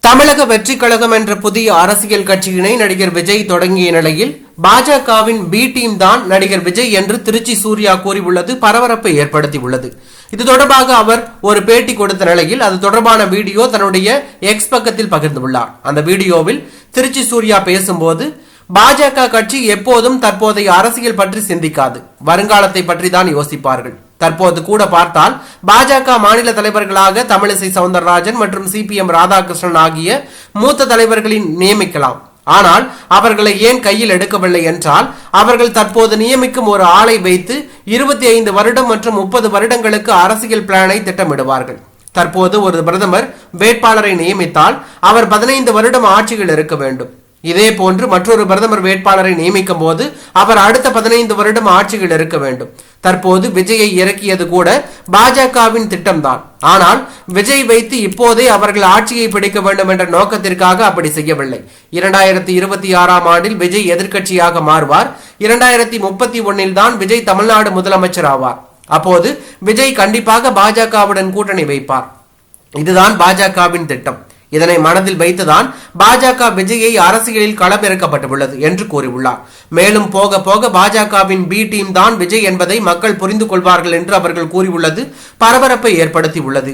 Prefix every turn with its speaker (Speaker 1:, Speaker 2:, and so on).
Speaker 1: தமிழக வெற்றி கழகம் என்ற புதிய அரசியல் கட்சியினை நடிகர் விஜய் தொடங்கிய நிலையில் பாஜகவின் பி டீம் தான் நடிகர் விஜய் என்று திருச்சி சூர்யா கூறியுள்ளது பரபரப்பை ஏற்படுத்தியுள்ளது. இது தொடர்பாக அவர் ஒரு பேட்டி கொடுத்த நிலையில் அது தொடர்பான வீடியோ தன்னுடைய எக்ஸ் பக்கத்தில் பகிர்ந்துள்ளார். அந்த வீடியோவில் திருச்சி சூர்யா பேசும்போது, பாஜக கட்சி எப்போதும் தற்போதைய அரசியல் பற்றி சிந்திக்காது, வருங்காலத்தை பற்றி தான் யோசிப்பார்கள். தற்போது கூட பார்த்தால் பாஜக மாநில தலைவர்களாக தமிழிசை சவுந்தரராஜன் மற்றும் CPM ராதாகிருஷ்ணன் ஆகிய மூத்த தலைவர்களை நியமிக்கலாம். ஆனால் அவர்களை ஏன் கையில் எடுக்கவில்லை என்றால், அவர்கள் தற்போது நியமிக்கும் ஒரு ஆளை வைத்து 25 வருடம் மற்றும் 30 வருடங்களுக்கு அரசியல் பிளானை திட்டமிடுவார்கள். தற்போது ஒரு பிரதமர் வேட்பாளரை நியமித்தால் அவர் 15 வருடம் ஆட்சியில் இருக்க வேண்டும். இதே போன்று மற்றொரு பிரதமர் வேட்பாளரை நியமிக்கும் போது அவர் அடுத்த 15 வருடம் ஆட்சியில் இருக்க வேண்டும். தற்போது விஜயை இறக்கியது கூட பாஜகவின் திட்டம்தான். ஆனால் விஜய் வைத்து இப்போதே அவர்கள் ஆட்சியை பிடிக்க வேண்டும் என்ற நோக்கத்திற்காக அப்படி செய்யவில்லை. 2026ஆம் ஆண்டில் விஜய் எதிர்க்கட்சியாக மாறுவார். 2031 தான் விஜய் தமிழ்நாடு முதலமைச்சர் ஆவார். அப்போது விஜய் கண்டிப்பாக பாஜகவுடன் கூட்டணி வைப்பார். இதுதான் பாஜகவின் திட்டம். இதனை மனதில் வைத்துதான் பாஜக விஜயை அரசியலில் களமிறக்கப்பட்டுள்ளது என்று கூறியுள்ளார். மேலும் போக போக பாஜகவின் பி டீம் தான் விஜய் என்பதை மக்கள் புரிந்து கொள்வார்கள் என்று அவர்கள் கூறியுள்ளது பரபரப்பை ஏற்படுத்தியுள்ளது.